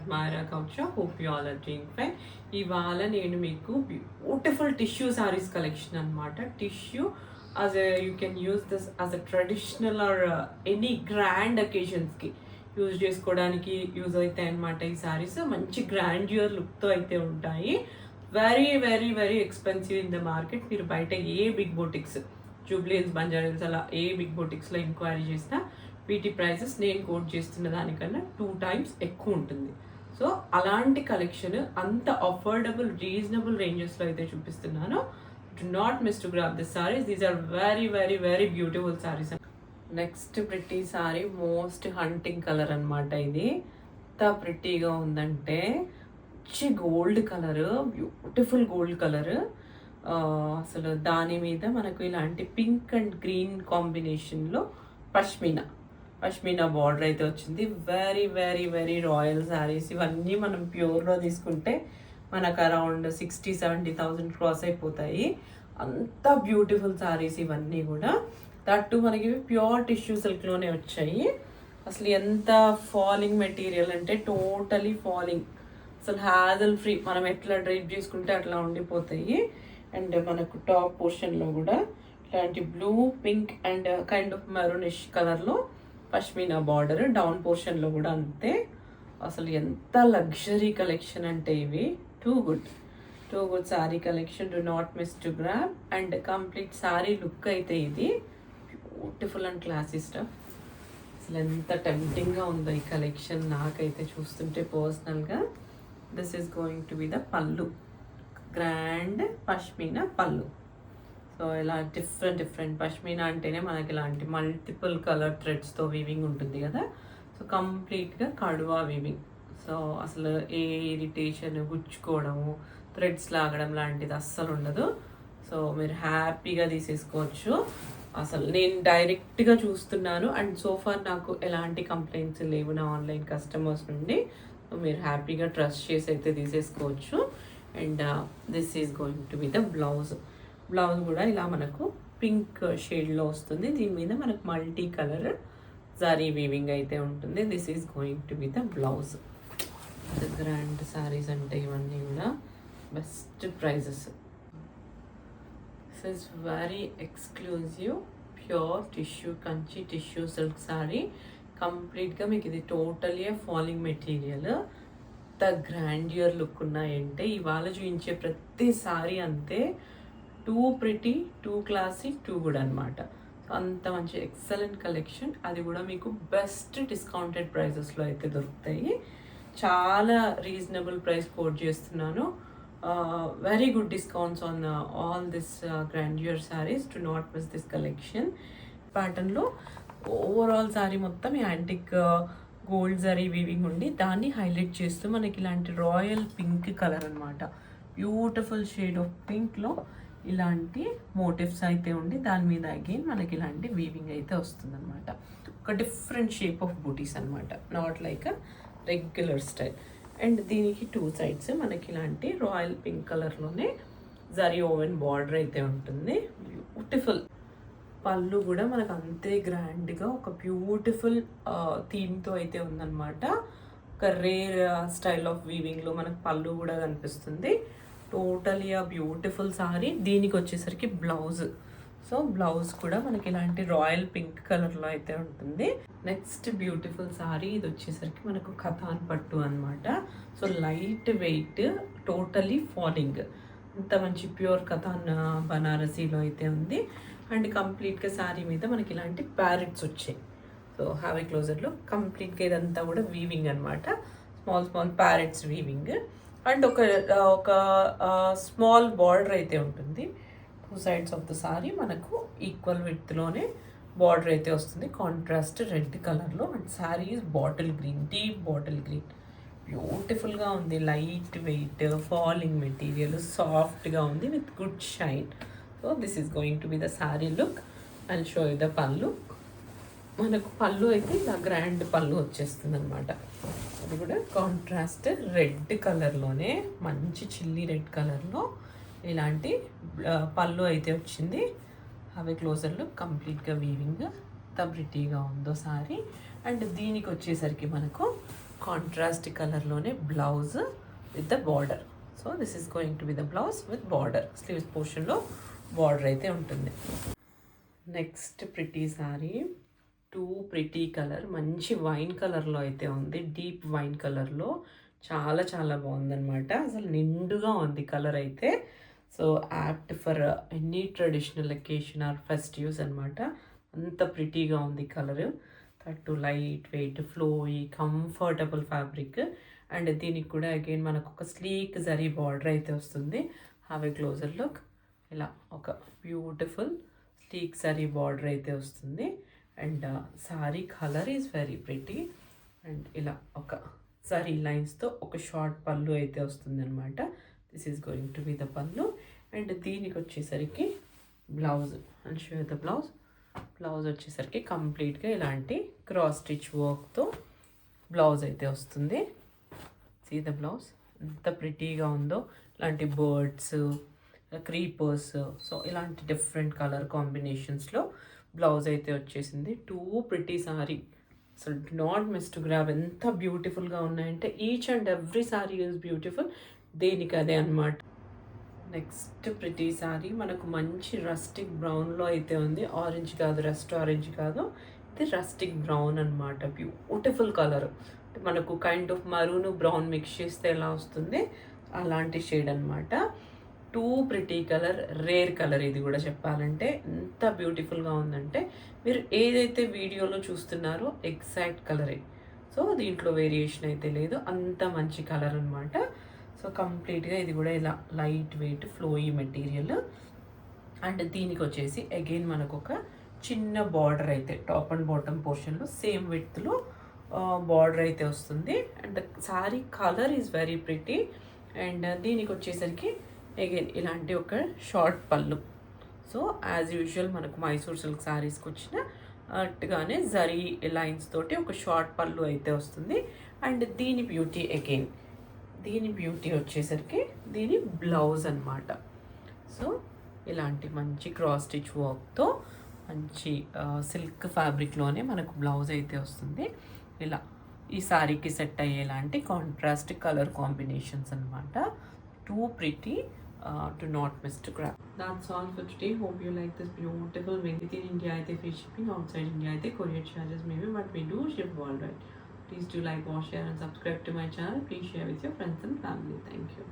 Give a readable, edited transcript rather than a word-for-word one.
Admira Kaucha. Hope you all are doing fine. ఇవాళ నేను మీకు బ్యూటిఫుల్ టిష్యూ సారీస్ కలెక్షన్ అనమాట. Tissue as a you can use this as a traditional or any grand occasions కి use చేసుకోవడానికి use అవుతాయి అనమాట. ఈ సారీస్ మంచి గ్రాండ్యూర్ లుక్తో అయితే ఉంటాయి. Very very very expensive in the market. మీరు బయట ఏ బిగ్ బోటిక్స్, జూబ్లీహిల్స్, బంజారాహిల్స్ అలా ఏ బిగ్ బోటిక్స్లో ఎంక్వైరీ చేసినా వీటి ప్రైసెస్ నేను కోట్ చేస్తున్న దానికన్నా 2 times ఎక్కువ ఉంటుంది. సో అలాంటి కలెక్షన్ అంత అఫోర్డబుల్ రీజనబుల్ రేంజెస్లో అయితే చూపిస్తున్నాను. Do not miss to grab this saris. These are very very very beautiful saris. Next pretty sari most haunting colour అనమాట. ఇది ఎంత ప్రిటీగా ఉందంటే మంచి gold colour, beautiful gold colour. అసలు దాని మీద మనకు ఇలాంటి పింక్ అండ్ గ్రీన్ కాంబినేషన్లో పష్మీనా బార్డర్ అయితే వచ్చింది. Very very very royal saris ఇవన్నీ. మనం ప్యూర్లో తీసుకుంటే మనకు అరౌండ్ 60,000-70,000 క్రాస్ అయిపోతాయి. అంత బ్యూటిఫుల్ శారీస్ ఇవన్నీ కూడా. దట్టు మనకి ప్యూర్ టిష్యూ సిల్క్లోనే వచ్చాయి. అసలు ఎంత ఫాలింగ్ మెటీరియల్ అంటే టోటలీ ఫాలింగ్, అసలు హ్యాజల్ ఫ్రీ. మనం ఎట్లా డ్రైప్ చేసుకుంటే అట్లా ఉండిపోతాయి. అండ్ మనకు టాప్ పోర్షన్లో కూడా ఇలాంటి blue, pink and kind of maroonish కలర్లో పష్మీనా బార్డర్. డౌన్ పోర్షన్లో కూడా అంతే. అసలు ఎంత లగ్జరీ కలెక్షన్ అంటే ఇవి. Too good sorry collection. Do not miss to grab. And complete sorry look అయితే ఇది బ్యూటిఫుల్ అండ్ క్లాసీ స్టఫ్. అసలు ఎంత టెంప్టింగ్గా ఉందో ఈ కలెక్షన్ నాకైతే చూస్తుంటే పర్సనల్గా. This is going to be the పళ్ళు, గ్రాండ్ పష్మీనా పళ్ళు. సో ఇలా డిఫరెంట్ పష్మీనా అంటేనే మనకి ఇలాంటి మల్టిపుల్ కలర్ థ్రెడ్స్తో వీవింగ్ ఉంటుంది కదా. సో కంప్లీట్గా కడువా వీవింగ్. సో అసలు ఏ ఇరిటేషన్, గుచ్చుకోవడము, థ్రెడ్స్ లాగడం లాంటిది అస్సలు ఉండదు. సో మీరు హ్యాపీగా తీసేసుకోవచ్చు. అసలు నేను డైరెక్ట్గా చూస్తున్నాను అండ్ సోఫార్ నాకు ఎలాంటి కంప్లైంట్స్ లేవు నా ఆన్లైన్ కస్టమర్స్ నుండి. సో మీరు హ్యాపీగా ట్రస్ట్ చేసి అయితే తీసేసుకోవచ్చు. And this is going to be the blouse కూడా ఇలా మనకు పింక్ షేడ్లో వస్తుంది. దీని మీద మనకు మల్టీ కలర్ జరీ వీవింగ్ అయితే ఉంటుంది. This is going to be the blouse. Grand saris అంటే ఇవన్నీ కూడా best prices. This is very exclusive pure tissue Kanchi tissue silk sari. కంప్లీట్గా మీకు ఇది టోటలీ ఫాలింగ్ మెటీరియల్. ఎంత గ్రాండ్యూర్ లుక్ ఉన్నాయంటే ఇవాళ చూపించే ప్రతి సారీ అంతే. Too pretty, too classy, too good అనమాట. సో అంత మంచి ఎక్సలెంట్ కలెక్షన్. అది కూడా మీకు బెస్ట్ డిస్కౌంటెడ్ ప్రైజెస్లో అయితే దొరుకుతాయి. చాలా రీజనబుల్ ప్రైస్ కోట్ చేస్తున్నాను. Very good discounts on all this grandeur saris. Do not miss this collection. ప్యాటర్న్లో ఓవరాల్ సారీ మొత్తం యాంటిక్ గోల్డ్ జరీ వీవింగ్ ఉండి దాన్ని హైలైట్ చేస్తూ మనకి ఇలాంటి రాయల్ పింక్ కలర్ అనమాట. బ్యూటిఫుల్ షేడ్ ఆఫ్ పింక్లో ఇలాంటి మోటివ్స్ అయితే ఉండి దాని మీద అగైన్ మనకి ఇలాంటి వీవింగ్ అయితే వస్తుంది అనమాట. ఒక డిఫరెంట్ షేప్ ఆఫ్ బూటీస్ అనమాట, not like a regular style. And దీనికి 2 sides మనకి ఇలాంటి రాయల్ పింక్ కలర్లోనే జరీ ఓవెన్ బార్డర్ అయితే ఉంటుంది. బ్యూటిఫుల్ పళ్ళు కూడా మనకు అంతే గ్రాండ్గా ఒక బ్యూటిఫుల్ థీమ్తో అయితే ఉందన్నమాట. ఒక రేర్ స్టైల్ ఆఫ్ వీవింగ్లో మనకు పళ్ళు కూడా కనిపిస్తుంది. టోటలీ ఆ బ్యూటిఫుల్ సారీ. దీనికి వచ్చేసరికి బ్లౌజ్. సో బ్లౌజ్ కూడా మనకి ఇలాంటి రాయల్ పింక్ కలర్లో అయితే ఉంటుంది. నెక్స్ట్ బ్యూటిఫుల్ సారీ ఇది వచ్చేసరికి మనకు కథాన్ పట్టు అనమాట. So light weight, totally falling. ఇంత మంచి ప్యూర్ కథాన్ బనారసీలో అయితే ఉంది. అండ్ కంప్లీట్గా శారీ మీద మనకి ఇలాంటి ప్యారెట్స్ వచ్చాయి. సో హ్యావ్ ఏ క్లోజర్లో కంప్లీట్గా ఇదంతా కూడా వీవింగ్ అనమాట. Small parrots weaving. అండ్ ఒక స్మాల్ బార్డర్ అయితే ఉంటుంది. 2 sides ఆఫ్ ద సారీ మనకు ఈక్వల్ విడ్త్లోనే బార్డర్ అయితే వస్తుంది. కాంట్రాస్ట్ రెడ్ కలర్లో. And sorry bottle green, deep bottle green. బ్యూటిఫుల్గా ఉంది. లైట్ వెయిట్, ఫాలింగ్ మెటీరియల్, సాఫ్ట్గా ఉంది with good shine. So this is going to be the sorry look. And show you the పళ్ళు. మనకు పళ్ళు అయితే ఇలా గ్రాండ్ పళ్ళు వచ్చేస్తుంది అనమాట. అది కూడా కాంట్రాస్ట్ రెడ్ కలర్లోనే, మంచి చిల్లీ రెడ్ కలర్లో ఇలాంటి పళ్ళు అయితే వచ్చింది. అవి క్లోజర్లో కంప్లీట్గా వీవింగ్ ఎంత ప్రిటీగా ఉందో సారీ. అండ్ దీనికి వచ్చేసరికి మనకు కాంట్రాస్ట్ కలర్లోనే blouse with the border. So this is going to be the blouse with border. Sleeves పోర్షన్లో బార్డర్ అయితే ఉంటుంది. Next pretty sari, too pretty colour, మంచి వైన్ కలర్లో అయితే ఉంది. డీప్ వైన్ కలర్లో చాలా చాలా బాగుందన్నమాట. అసలు నిండుగా ఉంది కలర్ అయితే. So apt for any traditional occasion or festives అనమాట. అంత ప్రిటీగా ఉంది colour. Third light weight flowy comfortable fabric. And దీనికి కూడా అగైన్ మనకు ఒక స్లీక్ జరీ బార్డర్ అయితే వస్తుంది. Have a closer look. ఇలా ఒక బ్యూటిఫుల్ స్లీక్ జరీ బార్డర్ అయితే వస్తుంది. And sari colour is very pretty. And ఇలా ఒక జరీ లైన్స్తో ఒక షార్ట్ పళ్ళు అయితే వస్తుంది అనమాట. This is going to be the పళ్ళు. అండ్ దీనికి వచ్చేసరికి blouse and show the blouse. Blouse వచ్చేసరికి కంప్లీట్గా ఇలాంటి క్రాస్ స్టిచ్ వర్క్తో బ్లౌజ్ అయితే వస్తుంది. సీ ద బ్లౌజ్ ఎంత ప్రిటీగా ఉందో. ఇలాంటి బర్డ్స్, క్రీపర్స్, సో ఇలాంటి డిఫరెంట్ కలర్ కాంబినేషన్స్లో బ్లౌజ్ అయితే వచ్చేసింది. Two pretty sorry. అసలు నాట్ మిస్ టు గ్రాబ్. ఎంత బ్యూటిఫుల్గా ఉన్నాయంటే each and every sorry is beautiful. దేనికి అదే అనమాట. నెక్స్ట్ ప్రిటీ సారీ మనకు మంచి రస్టిక్ బ్రౌన్లో అయితే ఉంది. ఆరెంజ్ కాదు, రస్ట్ ఆరెంజ్ కాదు, ఇది రస్టిక్ బ్రౌన్ అనమాట. Beautiful colour. మనకు kind of maroon brown mix చేస్తే ఎలా వస్తుంది అలాంటి షేడ్ అనమాట. Too pretty colour, rare colour ఇది కూడా చెప్పాలంటే. ఎంత బ్యూటిఫుల్గా ఉందంటే మీరు ఏదైతే వీడియోలో చూస్తున్నారో ఎగ్జాక్ట్ కలరే. సో దీంట్లో వేరియేషన్ అయితే లేదు. అంత మంచి కలర్ అనమాట. సో కంప్లీట్గా ఇది కూడా ఇలా light weight flowy material. And దీనికి వచ్చేసి అగైన్ మనకు ఒక చిన్న బార్డర్ అయితే టాప్ అండ్ బాటమ్ పోర్షన్లో సేమ్ విడ్త్లో బార్డర్ అయితే వస్తుంది. And sari colour is very pretty. And దీనికి వచ్చేసరికి అగైన్ ఇలాంటి ఒక షార్ట్ పళ్ళు. సో యాజ్ యూజువల్ మనకు మైసూర్ సిల్క్ శారీస్కి వచ్చిన అట్టుగానే జరీ లైన్స్ తోటి ఒక షార్ట్ పళ్ళు అయితే వస్తుంది. అండ్ దీని బ్యూటీ అగైన్, దీని బ్యూటీ వచ్చేసరికి దీని బ్లౌజ్ అనమాట. సో ఇలాంటి మంచి క్రాస్ స్టిచ్ వర్క్తో మంచి సిల్క్ ఫ్యాబ్రిక్లోనే మనకు బ్లౌజ్ అయితే వస్తుంది. ఇలా ఈ సారీకి సెట్ అయ్యేలాంటి కాంట్రాస్ట్ కలర్ కాంబినేషన్స్ అనమాట. Too pretty to not miss to grab. That's all for today. Hope you like this beautiful. Within India అయితే free shipping, outside India అయితే courier charges maybe, but we do ship worldwide. Please do like, watch, share and subscribe to my channel. Please share with your friends and family. Thank you.